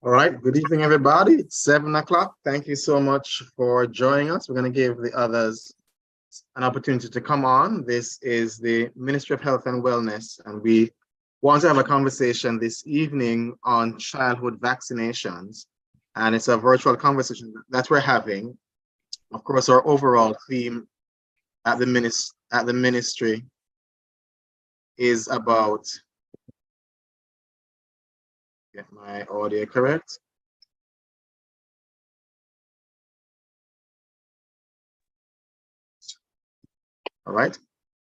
All right, good evening, everybody. It's 7 o'clock. Thank you so much for joining us. We're going to give the others an opportunity to come on. This is the Ministry of Health and Wellness, and we want to have a conversation this evening on childhood vaccinations. And it's a virtual conversation that we're having. Of course, our overall theme at the ministry is about, get my audio correct. All right.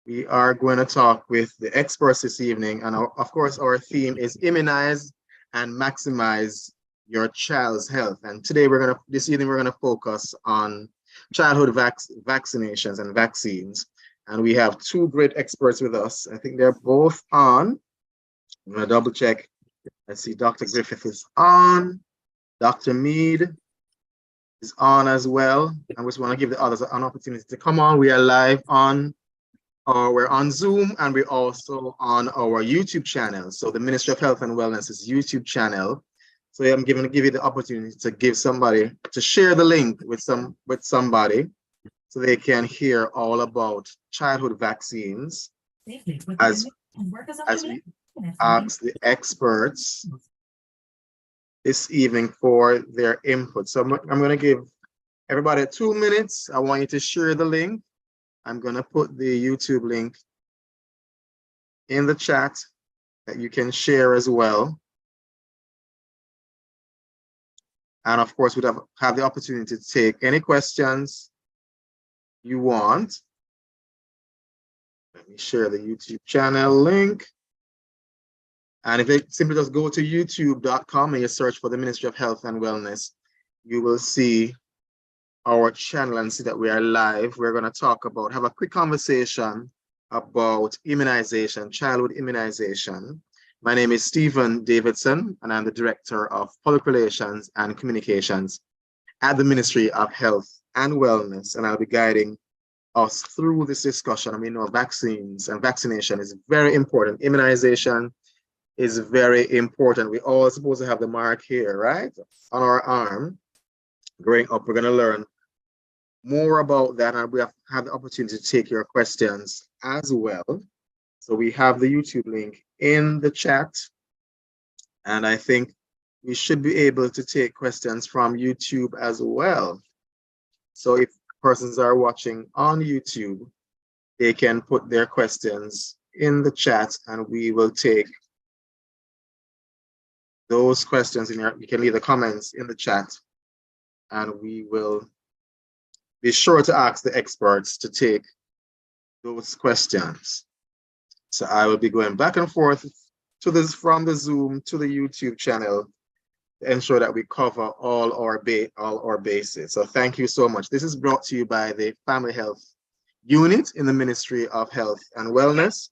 We are going to talk with the experts this evening. And of course, our theme is immunize and maximize your child's health. And today this evening, we're going to focus on childhood vaccinations and vaccines. And we have two great experts with us. I think they're both on. I'm going to double check. I see Dr. Griffith is on. Dr. Mead is on as well. I just want to give the others an opportunity to come on. We are live on, we're on Zoom, and we're also on our YouTube channel. So the Ministry of Health and Wellness's YouTube channel. So I'm going to give you the opportunity to to share the link with somebody so they can hear all about childhood vaccines as we ask the experts this evening for their input. So I'm going to give everybody 2 minutes. I want you to share the link. I'm going to put the YouTube link in the chat that you can share as well. And of course, we'd have the opportunity to take any questions you want. Let me share the YouTube channel link. And if it simply just go to youtube.com and you search for the Ministry of Health and Wellness, you will see our channel and see that we are live. We're going to have a quick conversation about immunization, childhood immunization. My name is Stephen Davidson, and I'm the Director of Public Relations and Communications at the Ministry of Health and Wellness, and I'll be guiding us through this discussion. I mean, vaccines and vaccination is very important. Immunization is very important. We all supposed to have the mark here, right, on our arm. Growing up, we're going to learn more about that, and we have the opportunity to take your questions as well. So we have the YouTube link in the chat, and I think we should be able to take questions from YouTube as well. So if persons are watching on YouTube, they can put their questions in the chat, and we will take those questions you can leave the comments in the chat, and we will be sure to ask the experts to take those questions. So I will be going back and forth from the Zoom to the YouTube channel to ensure that we cover all our bases. So thank you so much. This is brought to you by the Family Health Unit in the Ministry of Health and Wellness.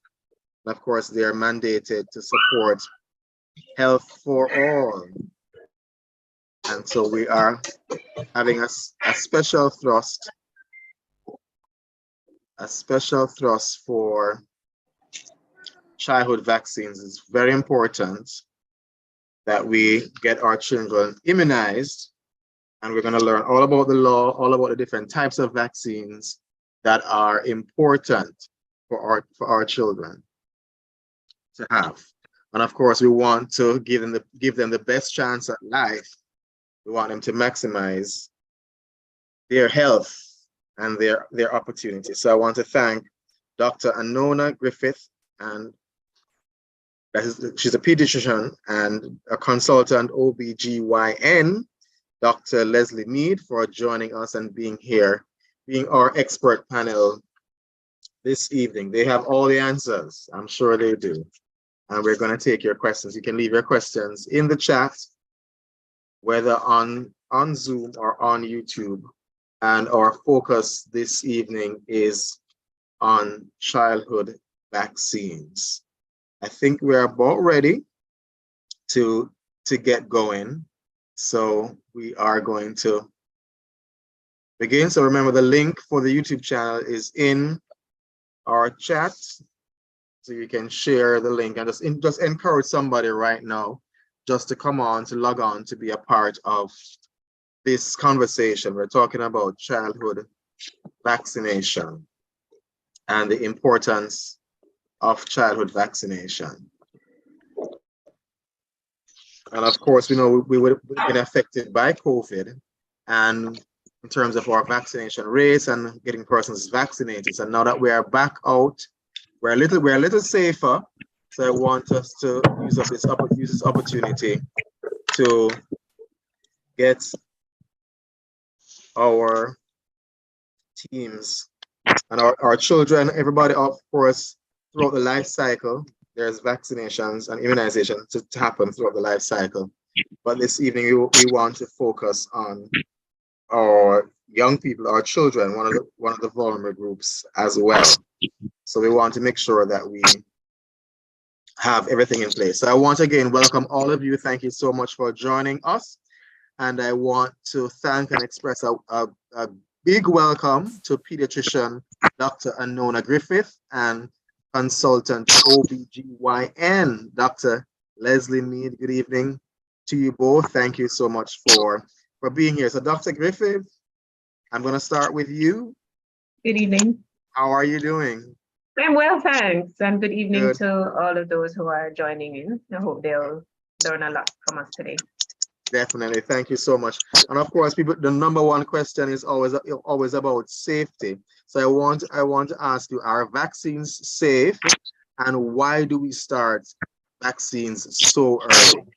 And of course, they are mandated to support health for all. And so we are having a special thrust for childhood vaccines. It's very important that we get our children immunized, and we're going to learn all about the law, all about the different types of vaccines that are important for our children to have. And of course, we want to give them the best chance at life. We want them to maximize their health and their opportunities. So I want to thank Dr. Anona Griffith, and she's a pediatrician and a consultant OBGYN, Dr. Leslie Mead, for joining us and being our expert panel this evening. They have all the answers. I'm sure they do. And we're going to take your questions. You can leave your questions in the chat, whether on Zoom or on YouTube. And our focus this evening is on childhood vaccines. I think we're about ready to get going. So we are going to begin. So remember, the link for the YouTube channel is in our chat. So you can share the link and just encourage somebody right now just to come on, to log on, to be a part of this conversation. We're talking about childhood vaccination and the importance of childhood vaccination. And of course, we know we've been affected by COVID, and in terms of our vaccination rates and getting persons vaccinated. So now that we are back out, we're a little safer. So I want us to use this opportunity to get our teams and our children, everybody, of course, throughout the life cycle. There's vaccinations and immunization to happen throughout the life cycle. But this evening, we want to focus on our young people, our children, one of the vulnerable groups as well. So we want to make sure that we have everything in place. So I want to again welcome all of you. Thank you so much for joining us. And I want to thank and express a big welcome to pediatrician Dr. Anona Griffith and consultant OBGYN, Dr. Leslie Mead. Good evening to you both. Thank you so much for being here. So Dr. Griffith, I'm going to start with you. Good evening. How are you doing? I'm well, thanks. And good evening to all of those who are joining in. I hope they'll learn a lot from us today. Definitely. Thank you so much. And of course, people, the number one question is always about safety. So I want to ask you, are vaccines safe? And why do we start vaccines so early?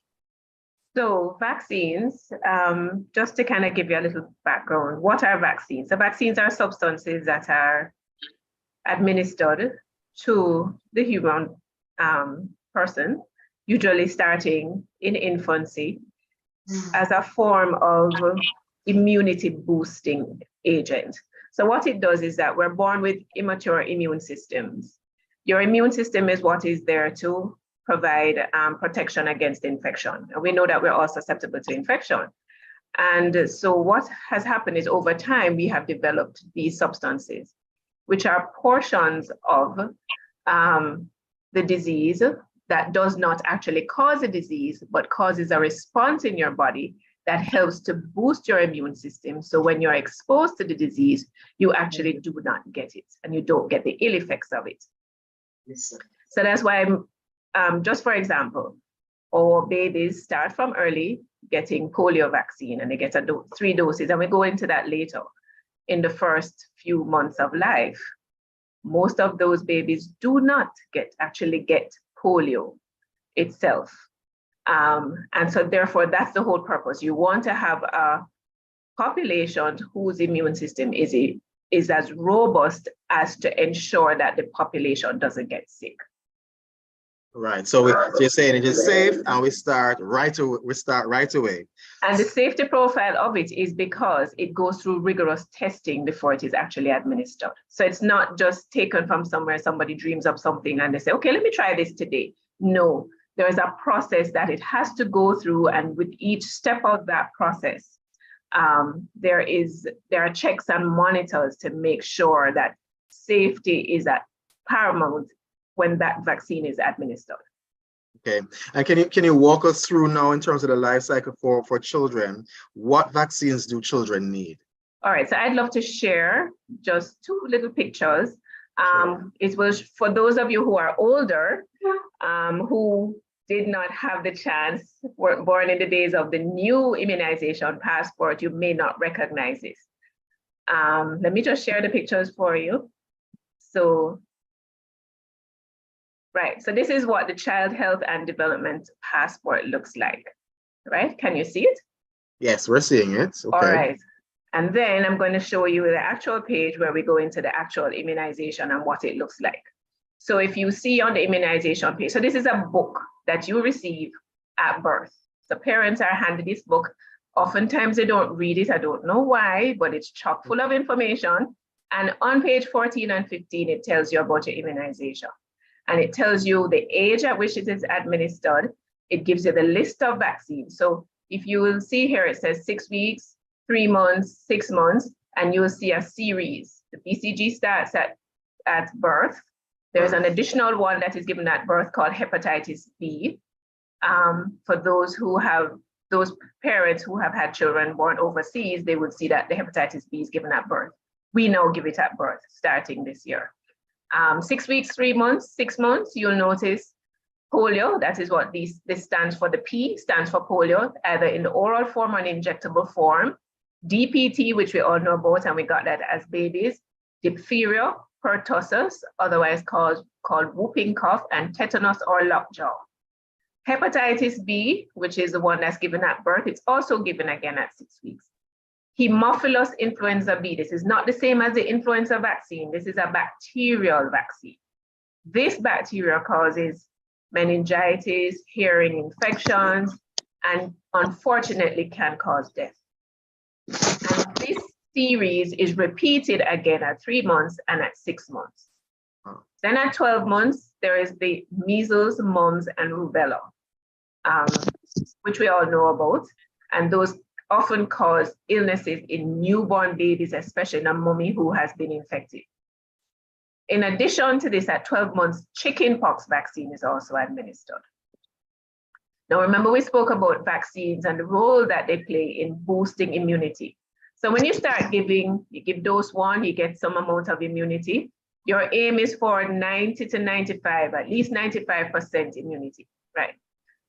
So vaccines, just to kind of give you a little background, what are vaccines? So vaccines are substances that are administered to the human person, usually starting in infancy, as a form of immunity boosting agent. So what it does is that we're born with immature immune systems. Your immune system is what is there to provide protection against infection. And we know that we're all susceptible to infection. And so what has happened is over time, we have developed these substances, which are portions of the disease that does not actually cause a disease, but causes a response in your body that helps to boost your immune system. So when you're exposed to the disease, you actually do not get it and you don't get the ill effects of it. Yes, so that's why, just for example, our babies start from early getting polio vaccine and they get 3 doses, and we go into that later in the first few months of life. Most of those babies do not actually get polio itself. And so therefore, that's the whole purpose. You want to have a population whose immune system is as robust as to ensure that the population doesn't get sick. Right. So you're saying it is safe, and we start right away. And the safety profile of it is because it goes through rigorous testing before it is actually administered. So it's not just taken from somewhere somebody dreams up something and they say, okay, let me try this today. No, there is a process that it has to go through, and with each step of that process, there are checks and monitors to make sure that safety is at paramount when that vaccine is administered. Okay, and can you walk us through now in terms of the life cycle for children? What vaccines do children need? All right, so I'd love to share just 2 little pictures. Sure. It was for those of you who are older, who did not have the chance, were born in the days of the new immunization passport, you may not recognize this. Let me just share the pictures for you. So, right, so this is what the Child Health and Development Passport looks like, right? Can you see it? Yes, we're seeing it. Okay. All right. And then I'm going to show you the actual page where we go into the actual immunization and what it looks like. So if you see on the immunization page, so this is a book that you receive at birth. So parents are handed this book. Oftentimes they don't read it. I don't know why, but it's chock full of information. And on page 14 and 15, it tells you about your immunization. And it tells you the age at which it is administered. It gives you the list of vaccines. So if you will see here, it says 6 weeks, 3 months, 6 months, and you will see a series. The BCG starts at birth. There's an additional one that is given at birth called hepatitis B. For those parents who have had children born overseas, they would see that the hepatitis B is given at birth. We now give it at birth starting this year. 6 weeks, 3 months, 6 months, you'll notice polio. That is what this stands for. The P stands for polio, either in the oral form or in injectable form. DPT, which we all know about, and we got that as babies. Diphtheria, pertussis, otherwise called whooping cough, and tetanus or lockjaw. Hepatitis B, which is the one that's given at birth, it's also given again at 6 weeks. Haemophilus influenza B, this is not the same as the influenza vaccine. This is a bacterial vaccine. This bacteria causes meningitis, hearing infections, and unfortunately can cause death. And this series is repeated again at 3 months and at 6 months. Then at 12 months, there is the measles, mumps, and rubella, which we all know about. And those often cause illnesses in newborn babies, especially in a mummy who has been infected. In addition to this, at 12 months, chickenpox vaccine is also administered. Now, remember we spoke about vaccines and the role that they play in boosting immunity. So when you start giving, you give dose 1, you get some amount of immunity. Your aim is for 90 to 95, at least 95% immunity, right?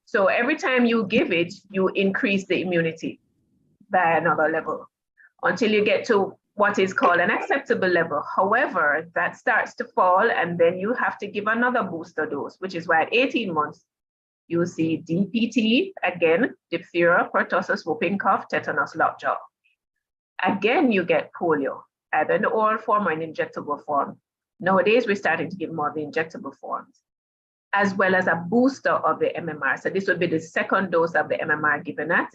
So every time you give it, you increase the immunity by another level until you get to what is called an acceptable level. However, that starts to fall, and then you have to give another booster dose, which is why at 18 months, you will see DPT, again, diphtheria, pertussis, whooping cough, tetanus, lockjaw. Again, you get polio, either in the oral form or in injectable form. Nowadays, we're starting to give more of the injectable forms, as well as a booster of the MMR. So this would be the second dose of the MMR given at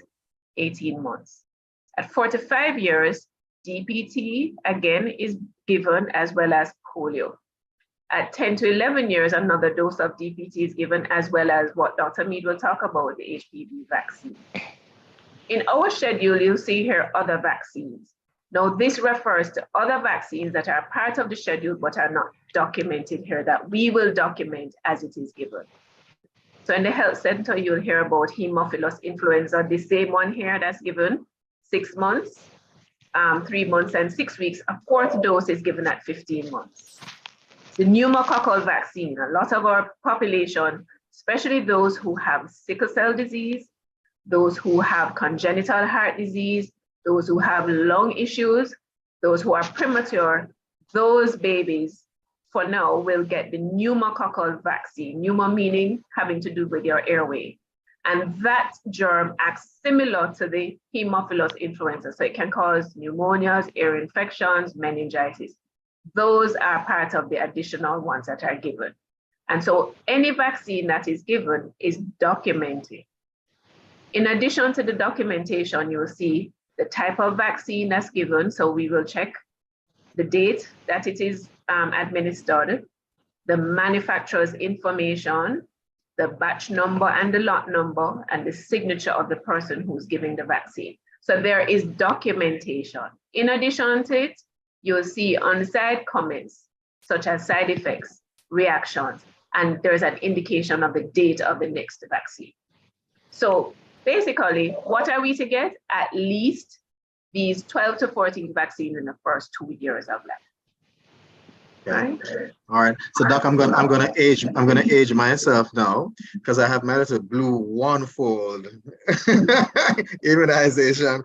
18 months. At 45 years, DPT again is given, as well as polio. At 10 to 11 years, another dose of DPT is given, as well as what Dr. Mead will talk about, the HPV vaccine. In our schedule, you'll see here other vaccines. Now, this refers to other vaccines that are part of the schedule but are not documented here, that we will document as it is given. So in the health center, you'll hear about Haemophilus influenza, the same one here that's given 6 months, 3 months, and 6 weeks. A 4th dose is given at 15 months. The pneumococcal vaccine, a lot of our population, especially those who have sickle cell disease, those who have congenital heart disease, those who have lung issues, those who are premature, those babies for now will get the pneumococcal vaccine, pneumo meaning having to do with your airway. And that germ acts similar to the Haemophilus influenza. So it can cause pneumonias, ear infections, meningitis. Those are part of the additional ones that are given. And so any vaccine that is given is documented. In addition to the documentation, you will see the type of vaccine that's given. So we will check the date that it is administered, the manufacturer's information, the batch number and the lot number, and the signature of the person who's giving the vaccine. So there is documentation. In addition to it, you'll see on-site comments, such as side effects, reactions, and there's an indication of the date of the next vaccine. So basically, what are we to get? At least these 12 to 14 vaccines in the first 2 years of life. Okay. All right. So Doc, I'm gonna age myself now because I have my little blue one-fold immunization.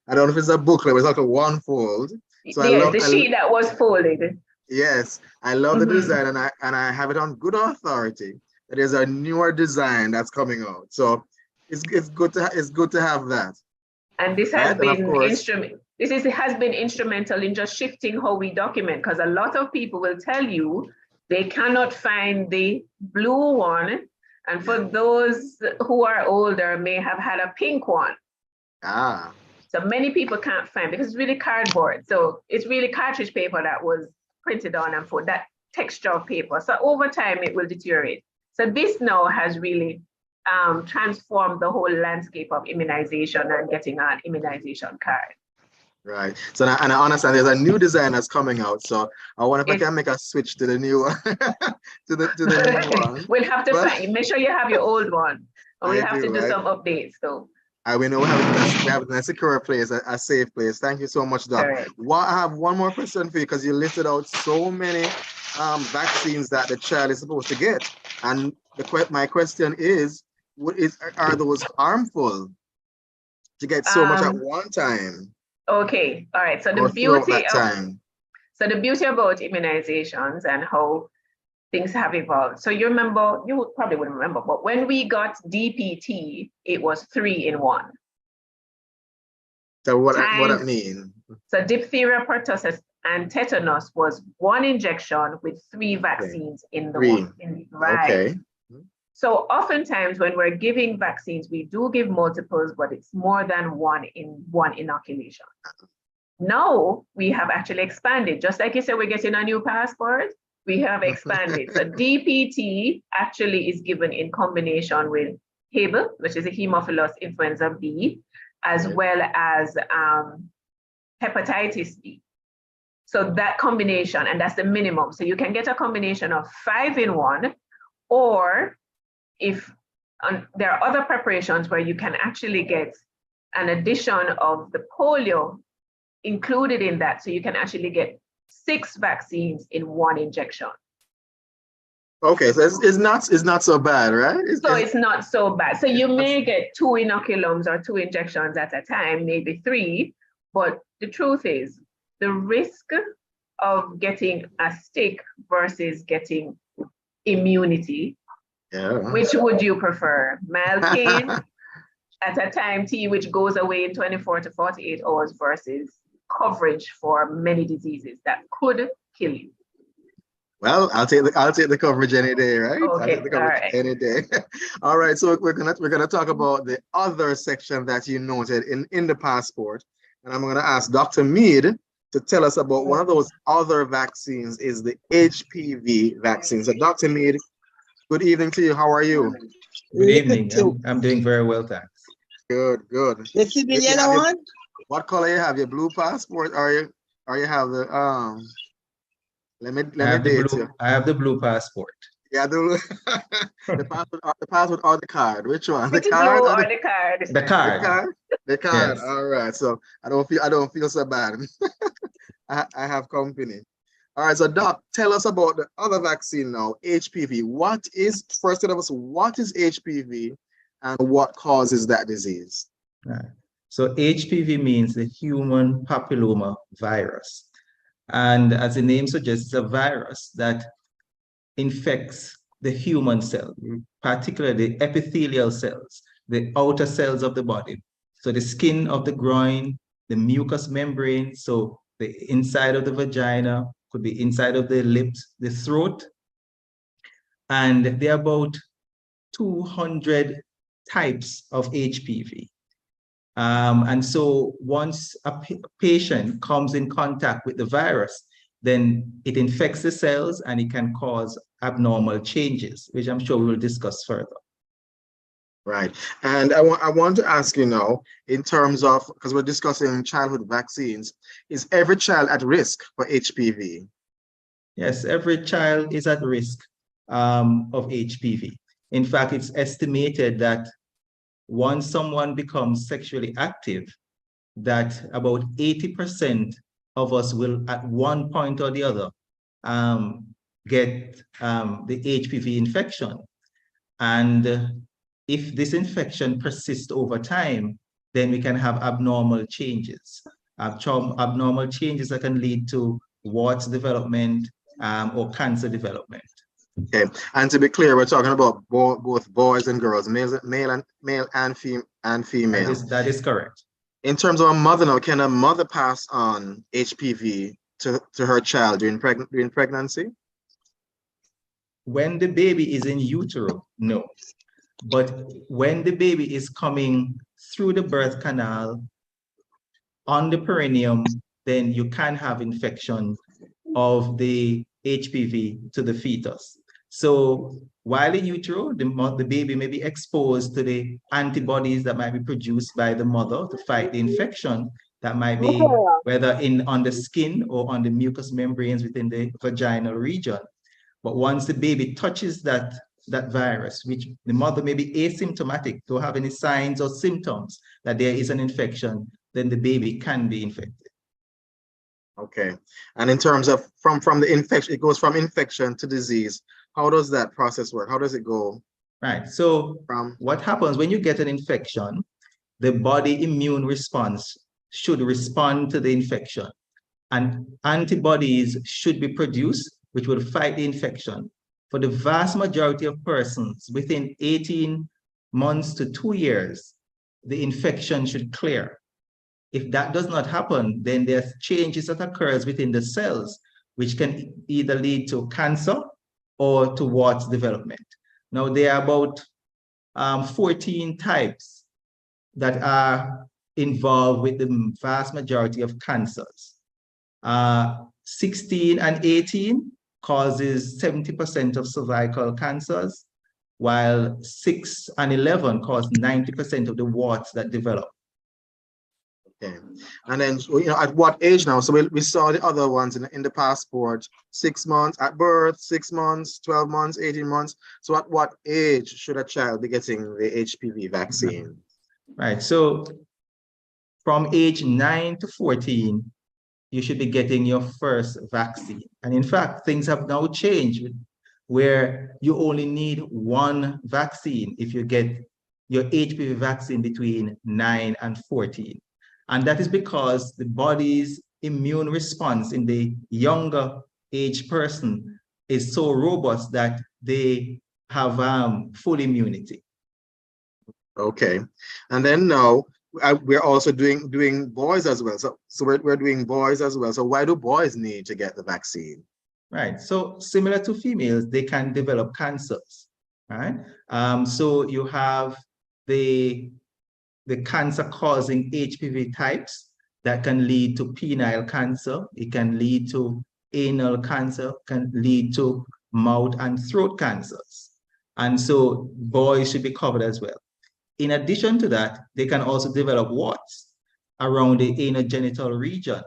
I don't know if it's a booklet, but it's like a one-fold. So the sheet that was folded. Yes, I love the design, and I have it on good authority. There's a newer design that's coming out. So it's good to have that. And this has been has been instrumental in just shifting how we document, because a lot of people will tell you they cannot find the blue one. And for those who are older, may have had a pink one. Ah. So many people can't find, because it's really cardboard. So it's really cartridge paper that was printed on and for that texture of paper. So over time, it will deteriorate. So this now has really transformed the whole landscape of immunization and getting an immunization card. Right. So and I understand there's a new design that's coming out. So I wonder if I can make a switch to the new one. to the new one. We'll have to find. Make sure you have your old one. We'll I have to do. do some updates, so. We know we have a secure place, a safe place. Thank you so much, Doc. Correct. I have one more question for you because you listed out so many vaccines that the child is supposed to get. And my question is, are those harmful to get so much at one time Okay, all right. So or throughout that time? So the beauty about immunizations and how things have evolved. So you remember, you probably wouldn't remember, but when we got DPT, it was 3 in 1. So what that mean? So diphtheria, pertussis, and tetanus was 1 injection with 3 vaccines in the one. Right. Okay. So oftentimes when we're giving vaccines, we do give multiples, but it's more than 1 in 1 inoculation. Now we have actually expanded. Just like you said, we're getting a new passport, we have expanded. So DPT actually is given in combination with Hib, which is a Haemophilus influenza B, as well as hepatitis B. So that combination, and that's the minimum. So you can get a combination of 5 in 1, or if there are other preparations where you can actually get an addition of the polio included in that. So you can actually get 6 vaccines in 1 injection. Okay, so it's not so bad, right? It's not so bad. So you may get 2 inoculums or 2 injections at a time, maybe 3, but the truth is the risk of getting a stick versus getting immunity, which would you prefer? Mild pain at a time T, which goes away in 24 to 48 hours versus coverage for many diseases that could kill you. Well, I'll take the coverage any day, right? Okay, I'll take the coverage any day. All right, so we're gonna talk about the other section that you noted in the passport, and I'm gonna ask Dr. Mead to tell us about one of those other vaccines is the HPV vaccine. So Dr. Mead, good evening to you. How are you? Good evening. I'm doing very well, thanks. Good. You see the yellow one? What color you have? Your blue passport, or you have the Let me date you. I have the blue passport. Yeah, the passport or the card. Which one? The card or the card? The card. The card. Yes. All right. So I don't feel so bad. I have company. All right. So Doc, tell us about the other vaccine now, HPV. What is HPV and what causes that disease? Right. So HPV means the human papilloma virus. And as the name suggests, it's a virus that infects the human cell, particularly the epithelial cells, the outer cells of the body. So the skin of the groin, the mucous membrane, so the inside of the vagina, could be inside of the lips, the throat. And there are about 200 types of HPV. And so once a patient comes in contact with the virus, then it infects the cells and it can cause abnormal changes, which I'm sure we will discuss further. Right. And I want to ask you now, in terms of, because we're discussing childhood vaccines, is every child at risk for HPV? Yes, every child is at risk of HPV. In fact, it's estimated that once someone becomes sexually active, that about 80% of us will at one point or the other get the HPV infection. And if this infection persists over time, then we can have abnormal changes. Abnormal changes that can lead to warts development or cancer development. Okay, and to be clear, we're talking about both boys and girls, male and female. That is correct. In terms of a mother now, can a mother pass on HPV to her child during pregnancy? When the baby is in utero, no. But when the baby is coming through the birth canal on the perineum, then you can have infection of the HPV to the fetus. So while in utero, the baby may be exposed to the antibodies that might be produced by the mother to fight the infection that might be whether on the skin or on the mucous membranes within the vaginal region. But once the baby touches that that virus, which the mother may be asymptomatic, don't have any signs or symptoms that there is an infection, then the baby can be infected. Okay. And in terms of from the infection, it goes from infection to disease. How does that process work? How does it go Right. So from? what happens when you get an infection, the body immune response should respond to the infection, and antibodies should be produced, which will fight the infection. For the vast majority of persons, within 18 months to 2 years, the infection should clear. If that does not happen, then there's changes that occurs within the cells, which can either lead to cancer or to warts development. Now, there are about 14 types that are involved with the vast majority of cancers. 16 and 18 causes 70% of cervical cancers, while 6 and 11 cause 90% of the warts that develop. Okay. And then, at what age now? So we saw the other ones in the passport, 6 months at birth, 6 months, 12 months, 18 months. So at what age should a child be getting the HPV vaccine? Right. So from age 9 to 14, you should be getting your first vaccine. And in fact, things have now changed where you only need one vaccine if you get your HPV vaccine between 9 and 14. And that is because the body's immune response in the younger age person is so robust that they have full immunity. Okay. And then now we're also doing boys as well. So we're doing boys as well. So why do boys need to get the vaccine? Right. So similar to females, they can develop cancers. Right. So you have the cancer-causing HPV types that can lead to penile cancer. It can lead to anal cancer, can lead to mouth and throat cancers. And so boys should be covered as well. In addition to that, they can also develop warts around the anogenital region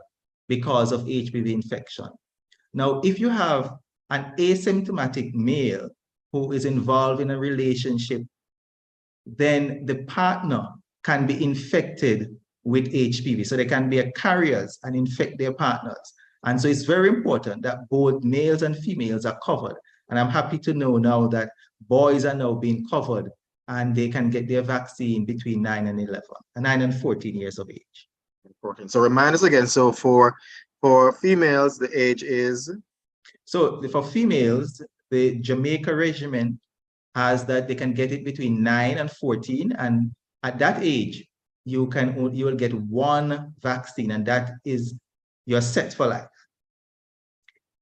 because of HPV infection. Now, if you have an asymptomatic male who is involved in a relationship, then the partner can be infected with HPV. So they can be carriers and infect their partners. And so it's very important that both males and females are covered. And I'm happy to know now that boys are now being covered and they can get their vaccine between 9 and 14 years of age. Important. So remind us again. So for females, the age is? So for females, the Jamaica regimen has that they can get it between 9 and 14. And at that age, you will get one vaccine, and that is you're set for life.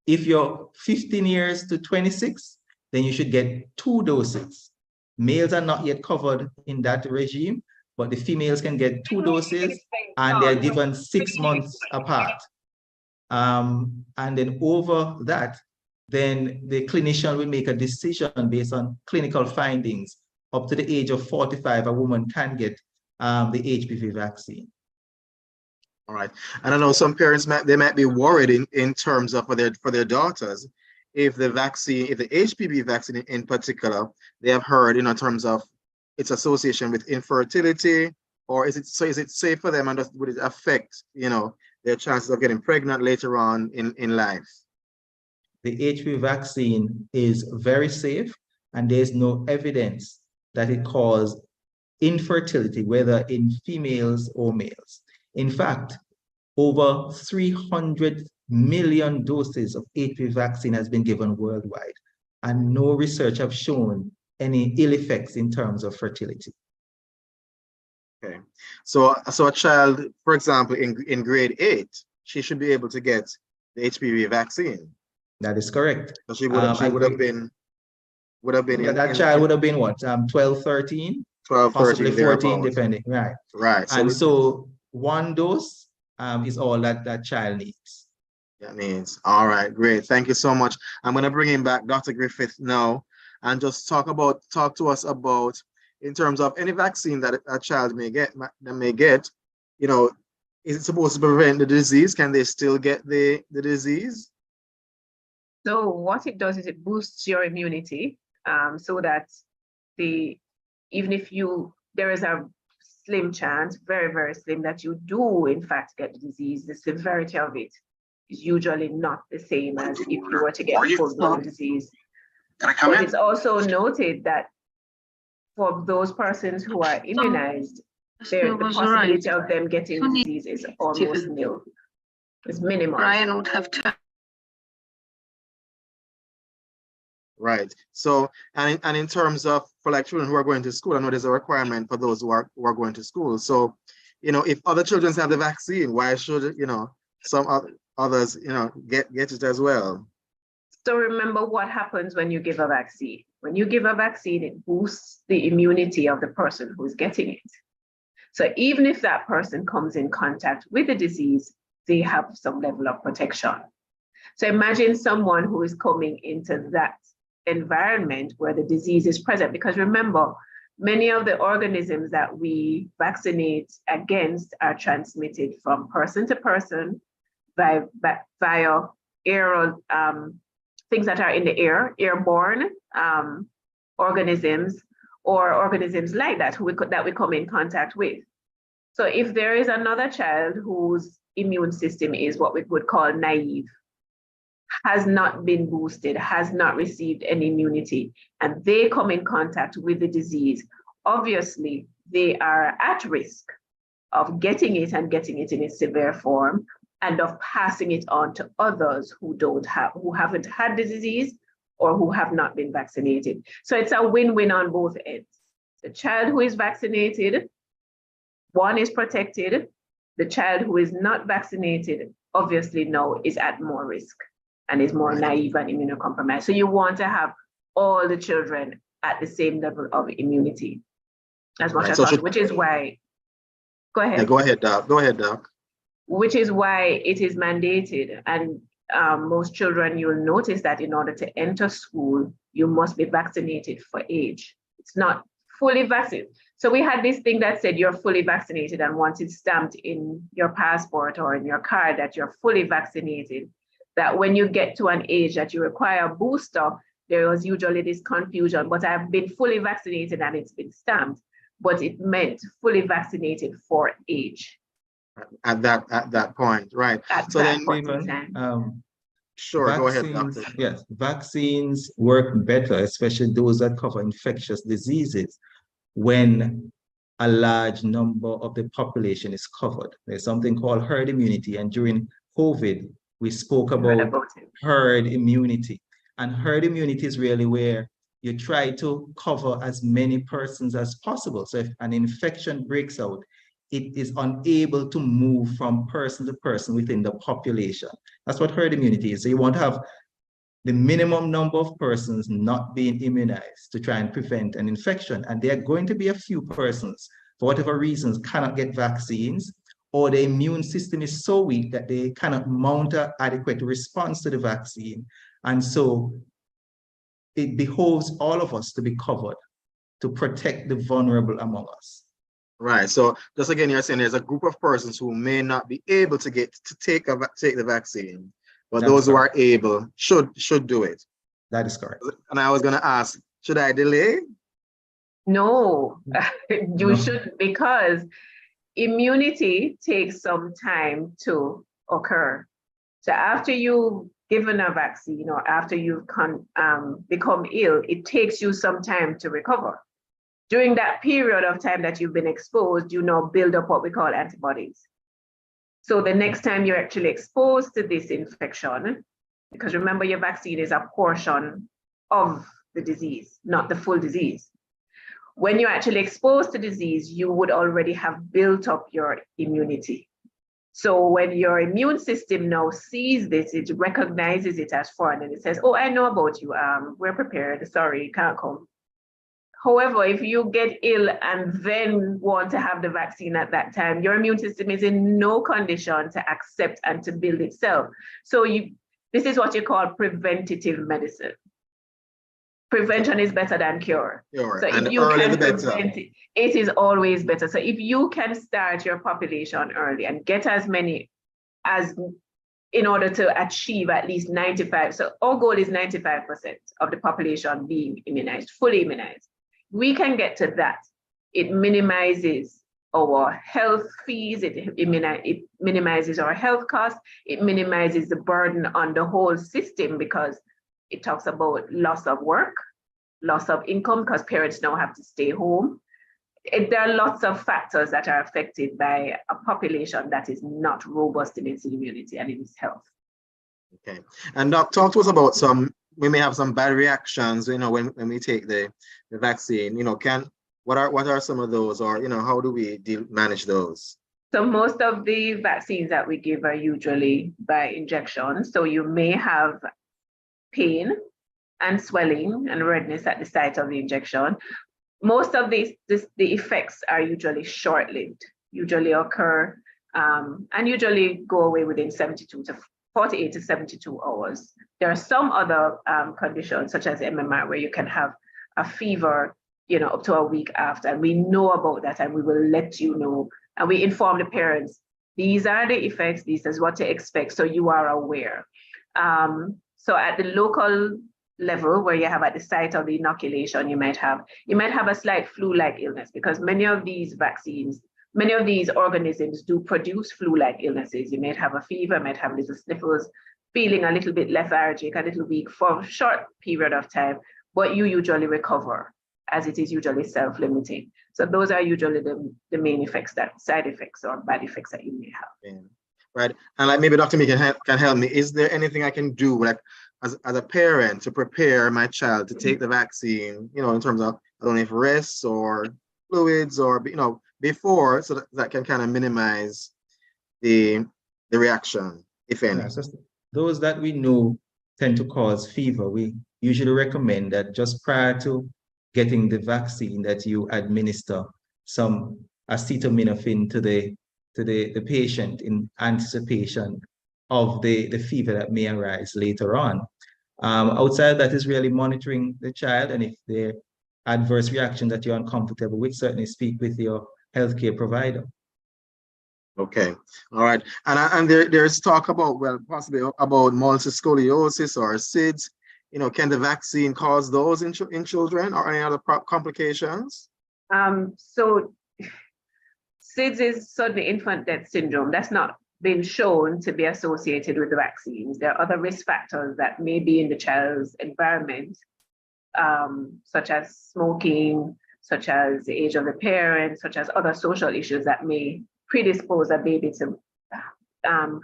If you're 15 years to 26, then you should get 2 doses. Males are not yet covered in that regime, but the females can get 2 doses, and they're given 6 months apart. And then over that, then the clinician will make a decision based on clinical findings. Up to the age of 45, a woman can get the HPV vaccine. All right. And I know some parents might be worried in terms of for their daughters, if the HPV vaccine in particular, they have heard in terms of its association with infertility, or is it safe for them, and would it affect their chances of getting pregnant later on in life? The HPV vaccine is very safe, and there's no evidence that it causes infertility, whether in females or males. In fact, over 300 million doses of HPV vaccine has been given worldwide, and no research have shown any ill effects in terms of fertility. Okay, so a child, for example, in grade 8, she should be able to get the HPV vaccine. That is correct. So she would have been. Yeah, that child would have been what? 12, 13? 12, possibly 13, 14, depending. Right. Right. So one dose is all that child needs. That means. All right, great. Thank you so much. I'm going to bring in back Dr. Griffith now and just talk to us about, in terms of any vaccine that a child may get, is it supposed to prevent the disease? Can they still get the disease? So what it does is it boosts your immunity. so that even if there is a slim chance, very, very slim, that you do in fact get the disease, the severity of it is usually not the same as if you were to get full-blown disease. Can I come But in? it's also noted that for those persons who are immunized, the possibility of them getting the disease is almost nil. It's minimal. Brian would have to. Right. So, and in terms of for like children who are going to school, I know there's a requirement for those who are going to school. So, if other children have the vaccine, why should some others get it as well? So remember what happens when you give a vaccine. When you give a vaccine, it boosts the immunity of the person who's getting it. So even if that person comes in contact with the disease, they have some level of protection. So imagine someone who is coming into that environment where the disease is present, because remember, many of the organisms that we vaccinate against are transmitted from person to person via air, things that are in the air, airborne organisms, or organisms like that that we come in contact with. So if there is another child whose immune system is what we would call naive, has not been boosted, has not received any immunity, and they come in contact with the disease, obviously they are at risk of getting it and getting it in a severe form, and of passing it on to others who haven't had the disease or who have not been vaccinated. So it's a win-win on both ends. The child who is vaccinated, one is protected. The child who is not vaccinated, obviously now is at more risk and is more naive and immunocompromised. So you want to have all the children at the same level of immunity as much as possible, which is why, go ahead. Yeah, go ahead, Doc. Go ahead, Doc. Which is why it is mandated. And most children, you'll notice that in order to enter school, you must be vaccinated for age. It's not fully vaccinated. So we had this thing that said you're fully vaccinated, and once it's stamped in your passport or in your card that you're fully vaccinated, that when you get to an age that you require a booster, there was usually this confusion, but I've been fully vaccinated and it's been stamped, but it meant fully vaccinated for age. At that point, right? So then, sure, go ahead, Doctor. Yes, vaccines work better, especially those that cover infectious diseases, when a large number of the population is covered. There's something called herd immunity, and during COVID, we spoke about herd immunity. And herd immunity is really where you try to cover as many persons as possible. So if an infection breaks out, it is unable to move from person to person within the population. That's what herd immunity is. So you want to have the minimum number of persons not being immunized to try and prevent an infection. And there are going to be a few persons, for whatever reasons, cannot get vaccines, or the immune system is so weak that they cannot mount an adequate response to the vaccine. And so it behoves all of us to be covered to protect the vulnerable among us. Right. So just again, you're saying there's a group of persons who may not be able to take the vaccine, but That's those correct. who are able should do it. That is correct. And I was going to ask, should I delay? No, you shouldn't, because immunity takes some time to occur. So after you've given a vaccine or after you've become ill, it takes you some time to recover. During that period of time that you've been exposed, you now build up what we call antibodies. So the next time you're actually exposed to this infection, because remember your vaccine is a portion of the disease, not the full disease. When you're actually exposed to disease, you would already have built up your immunity. So when your immune system now sees this, it recognizes it as foreign and it says, oh, I know about you, we're prepared, sorry, you can't come. However, if you get ill and then want to have the vaccine at that time, your immune system is in no condition to accept and to build itself. So this is what you call preventative medicine. Prevention is better than cure. Sure. So if you can prevent it, it is always better. So if you can start your population early and get as many as in order to achieve at least 95. So our goal is 95% of the population being immunized, fully immunized. We can get to that. It minimizes our health fees, it minimizes our health costs, it minimizes the burden on the whole system because it talks about loss of work, loss of income because parents now have to stay home. There are lots of factors that are affected by a population that is not robust in its immunity and in its health. Okay. And talk to us about we may have some bad reactions, when we take the vaccine, what are some of those, or, how do we manage those? So most of the vaccines that we give are usually by injection. So you may have pain and swelling and redness at the site of the injection. Most of the effects are usually short-lived, usually occur and usually go away within 48 to 72 hours. There are some other conditions such as MMR where you can have a fever, up to a week after, and we know about that and we will let you know. And we inform the parents, these are the effects, this is what to expect, so you are aware. So at the local level where you have at the site of the inoculation, you might have a slight flu-like illness because many of these vaccines, many of these organisms do produce flu-like illnesses. You might have a fever, might have little sniffles, feeling a little bit lethargic, a little weak for a short period of time, but you usually recover as it is usually self-limiting. So those are usually the main effects, that side effects or bad effects that you may have. Yeah. Right. And like maybe Dr. Mee can help me. Is there anything I can do like as a parent to prepare my child to take the vaccine, in terms of, I don't know if rests or fluids or, before, so that can kind of minimize the reaction, if any? Yeah, so those that we know tend to cause fever, we usually recommend that just prior to getting the vaccine that you administer some acetaminophen to the patient in anticipation of the fever that may arise later on. Outside that is really monitoring the child, and if there are adverse reactions that you're uncomfortable with, certainly speak with your healthcare provider. Okay, all right. And there's talk about, possibly about multiple scoliosis or SIDS. Can the vaccine cause those in children or any other complications? So SIDS is sudden infant death syndrome. That's not been shown to be associated with the vaccines. There are other risk factors that may be in the child's environment, such as smoking, such as the age of the parent, such as other social issues that may predispose a baby to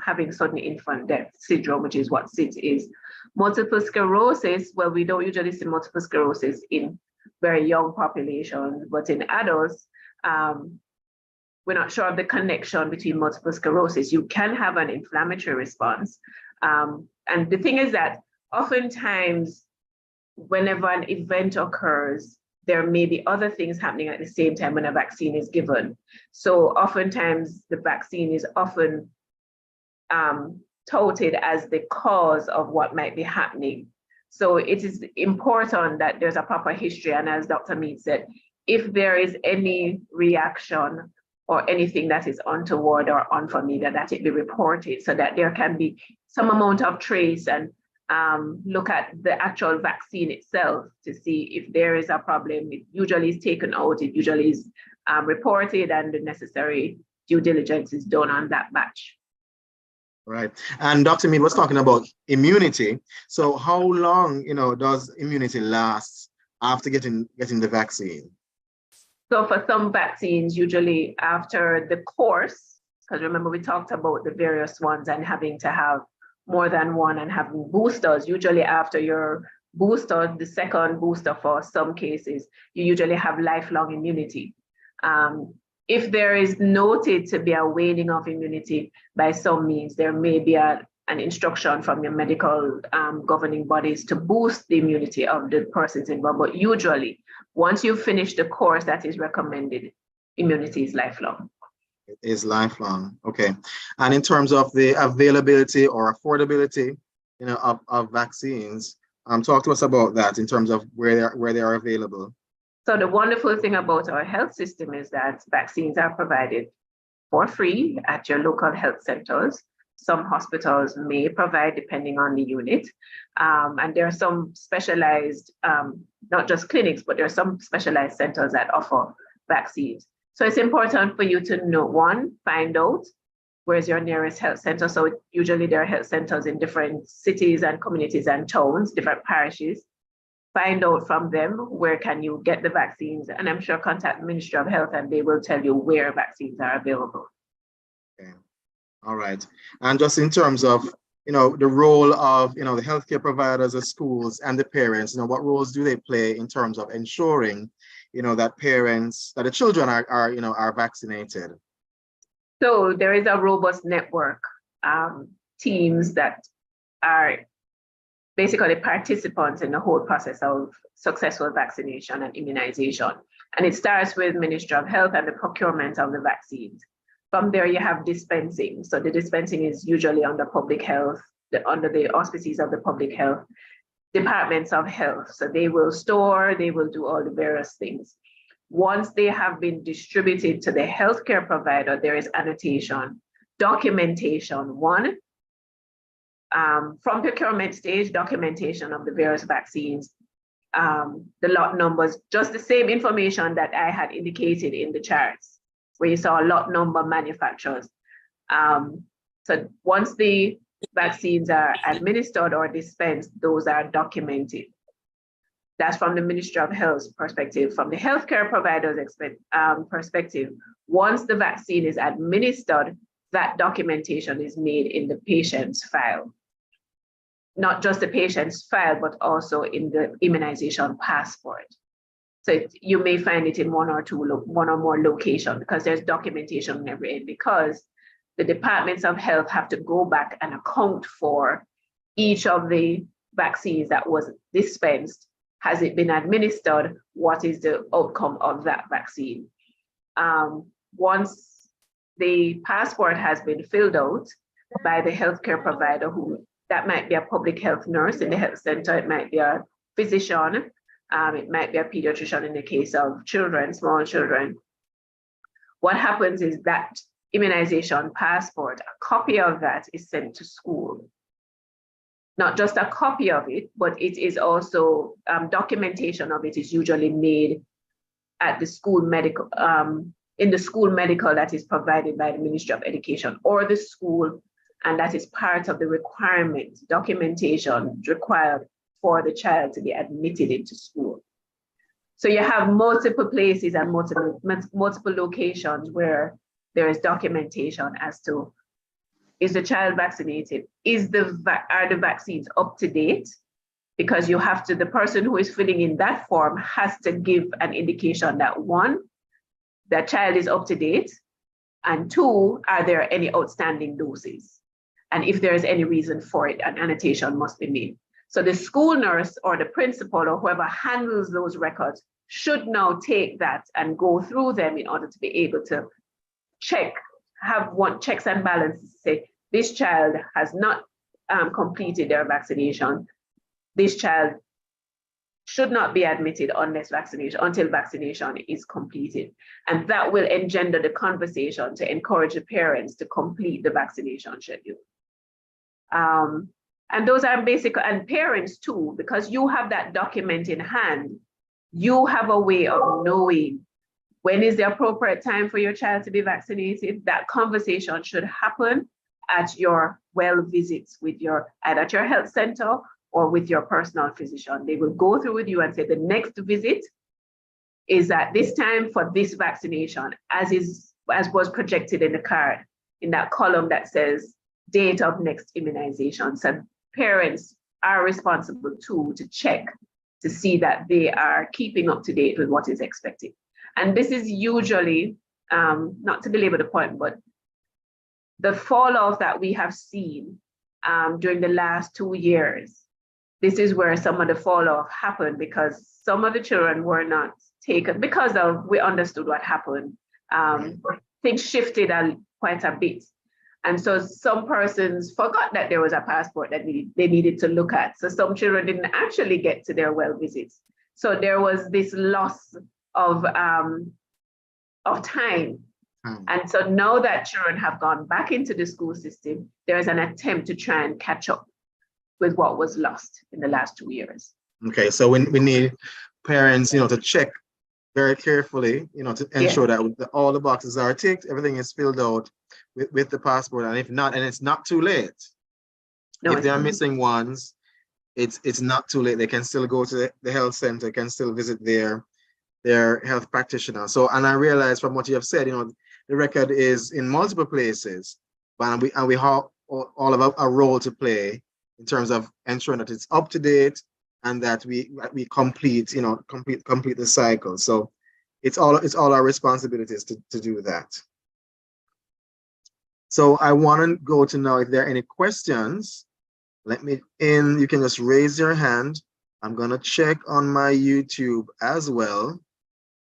having sudden infant death syndrome, which is what SIDS is. Multiple sclerosis, well, we don't usually see multiple sclerosis in very young populations, but in adults, we're not sure of the connection between multiple sclerosis. You can have an inflammatory response. And the thing is that oftentimes, whenever an event occurs, there may be other things happening at the same time when a vaccine is given. So oftentimes the vaccine is often touted as the cause of what might be happening. So it is important that there's a proper history. And as Dr. Mead said, if there is any reaction or anything that is untoward or unfamiliar, that it be reported so that there can be some amount of trace and look at the actual vaccine itself to see if there is a problem. It usually is taken out, it usually is reported, and the necessary due diligence is done on that batch. Right. And Dr. Mead was talking about immunity. So how long, does immunity last after getting the vaccine? So for some vaccines, usually after the course, because remember we talked about the various ones and having to have more than one and having boosters, usually after your booster, the second booster for some cases, you usually have lifelong immunity. If there is noted to be a waning of immunity by some means, there may be an instruction from your medical governing bodies to boost the immunity of the persons involved. But usually, once you finish the course that is recommended, immunity is lifelong. It is lifelong. Okay. And in terms of the availability or affordability, of vaccines, talk to us about that in terms of where they are available. So the wonderful thing about our health system is that vaccines are provided for free at your local health centers. some hospitals may provide depending on the unit. And there are some specialized, not just clinics, but there are some specialized centers that offer vaccines. So it's important for you to know, one, find out where's your nearest health center. So usually there are health centers in different cities and communities and towns, different parishes. Find out from them where can you get the vaccines, and I'm sure contact the Ministry of Health and they will tell you where vaccines are available. Okay. All right. And just in terms of, the role of, the healthcare providers, the schools, and the parents, what roles do they play in terms of ensuring, that the children are vaccinated? So there is a robust network, teams that are basically participants in the whole process of successful vaccination and immunization. And it starts with Ministry of Health and the procurement of the vaccines. From there, you have dispensing. So the dispensing is usually under public health, under the auspices of the public health, departments of health. So they will store, they will do all the various things. Once they have been distributed to the healthcare provider, there is annotation, documentation, one, from procurement stage, documentation of the various vaccines, the lot numbers, just the same information that I had indicated in the charts, where you saw lot number manufacturers. So once the vaccines are administered or dispensed, those are documented. That's from the Ministry of Health's perspective. From the healthcare provider's perspective, once the vaccine is administered, that documentation is made in the patient's file. Not just the patient's file, but also in the immunization passport. So you may find it in one or more locations because there's documentation in every end, because the departments of health have to go back and account for each of the vaccines that was dispensed. Has it been administered? What is the outcome of that vaccine? Once the passport has been filled out by the healthcare provider, that might be a public health nurse in the health center, it might be a physician, it might be a pediatrician in the case of children, small children. What happens is that immunization passport, a copy of that is sent to school. Not just a copy of it, but it is also documentation of it is usually made at the school medical, in the school medical that is provided by the Ministry of Education or the school, and that is part of the requirement, documentation required for the child to be admitted into school. So you have multiple places and multiple locations where there is documentation as to, is the child vaccinated? Are the vaccines up to date? Because you have to, the person who is filling in that form has to give an indication that, one, that child is up to date, and two, are there any outstanding doses? And if there is any reason for it, an annotation must be made. So the school nurse or the principal or whoever handles those records should now take that and go through them in order to be able to check, have one checks and balances, say, this child has not completed their vaccination. This child should not be admitted until vaccination is completed. And that will engender the conversation to encourage the parents to complete the vaccination schedule. And those are basic, and parents too, because you have that document in hand, you have a way of knowing when is the appropriate time for your child to be vaccinated. That conversation should happen at your well visits with either at your health center or with your personal physician. They will go through with you and say the next visit is at this time for this vaccination, as was projected in the card, in that column that says date of next immunization. So parents are responsible too to check to see that they are keeping up to date with what is expected. And this is usually, not to belabor the point, but the fall off that we have seen during the last 2 years, this is where some of the fall off happened, because some of the children were not taken because we understood what happened. Things shifted quite a bit. And so some persons forgot that there was a passport that they needed to look at. So some children didn't actually get to their well visits. So there was this loss of time And so now that children have gone back into the school system, there is an attempt to try and catch up with what was lost in the last 2 years. Okay, so we need parents, to check very carefully, to ensure that all the boxes are ticked, everything is filled out with the passport, and if not, and it's not too late. No, if they are missing ones, it's not too late. They can still go to the health center, can still visit their health practitioner. So, and I realize from what you have said, the record is in multiple places, but we have all of a role to play in terms of ensuring that it's up to date and that we complete the cycle. So it's all our responsibilities to do that. So I want to go to now if there are any questions. You can just raise your hand. I'm gonna check on my YouTube as well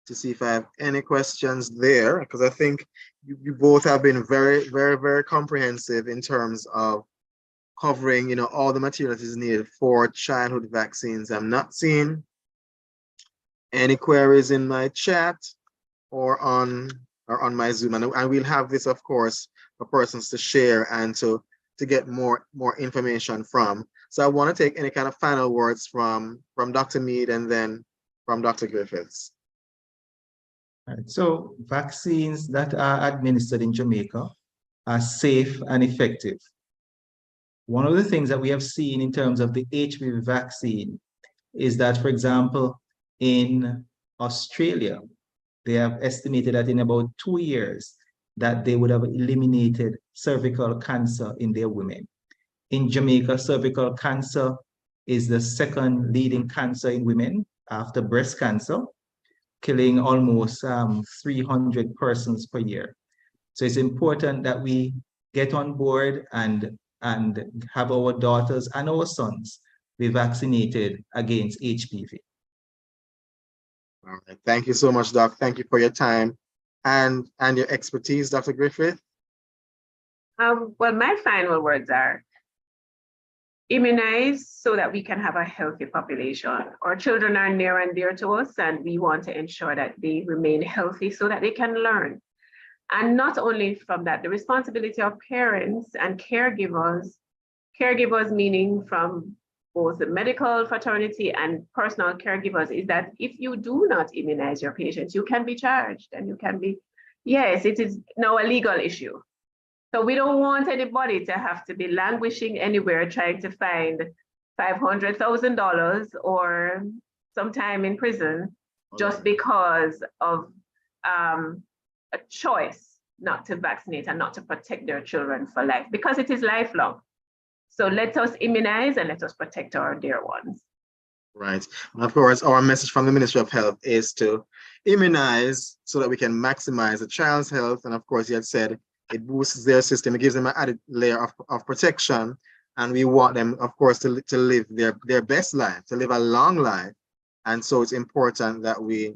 to see if I have any questions there, because I think you both have been very, very, very comprehensive in terms of covering, all the material that is needed for childhood vaccines. I'm not seeing any queries in my chat or on my Zoom, and we'll have this, of course, for persons to share and to get more information from. So I want to take any kind of final words from Dr. Mead and then from Dr. Griffiths. All right. So vaccines that are administered in Jamaica are safe and effective. One of the things that we have seen in terms of the HPV vaccine is that, for example, in Australia, they have estimated that in about 2 years that they would have eliminated cervical cancer in their women. In Jamaica, cervical cancer is the second leading cancer in women after breast cancer, killing almost 300 persons per year. So it's important that we get on board and have our daughters and our sons be vaccinated against HPV. All right. Thank you so much, Doc. Thank you for your time and your expertise, Dr. Griffith. Well, my final words are immunize so that we can have a healthy population. Our children are near and dear to us, and we want to ensure that they remain healthy so that they can learn. And not only from that, the responsibility of parents and caregivers meaning from both the medical fraternity and personal caregivers, is that if you do not immunize your patients, you can be charged and you can be, yes, it is now a legal issue. So we don't want anybody to have to be languishing anywhere trying to find $500,000 or some time in prison just because of a choice not to vaccinate and not to protect their children for life, because it is lifelong. So let us immunize and let us protect our dear ones. Right. And of course, our message from the Ministry of Health is to immunize so that we can maximize the child's health. And of course, you had said it boosts their system, it gives them an added layer of protection. And we want them, of course, to live their best life, to live a long life. And so it's important that we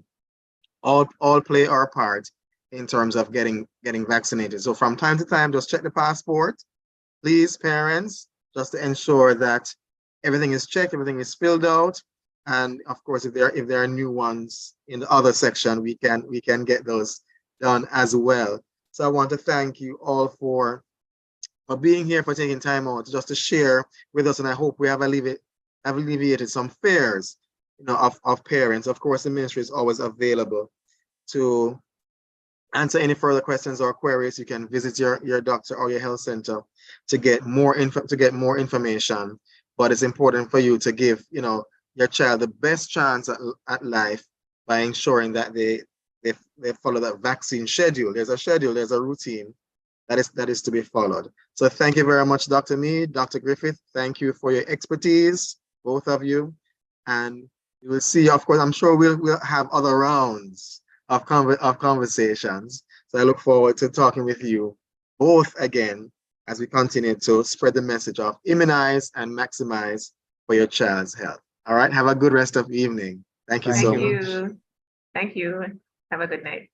all play our part in terms of getting vaccinated. So from time to time, just check the passport, please, parents, just to ensure that everything is checked, everything is filled out. And of course, if there are new ones in the other section, we can get those done as well. So I want to thank you all for being here, for taking time out just to share with us. And I hope we have alleviated some fears, of parents. Of course, the ministry is always available to answer any further questions or queries. You can visit your doctor or your health center to get more information. But it's important for you to give your child the best chance at life by ensuring that they follow that vaccine schedule. There's a schedule, there's a routine that is to be followed. So thank you very much, Dr. Mead, Dr. Griffith. Thank you for your expertise, both of you. And you will see, of course, I'm sure we'll have other rounds of conversations. So I look forward to talking with you both again as we continue to spread the message of immunize and maximize for your child's health. All right, have a good rest of the evening. Thank you so much. Thank you. Have a good night.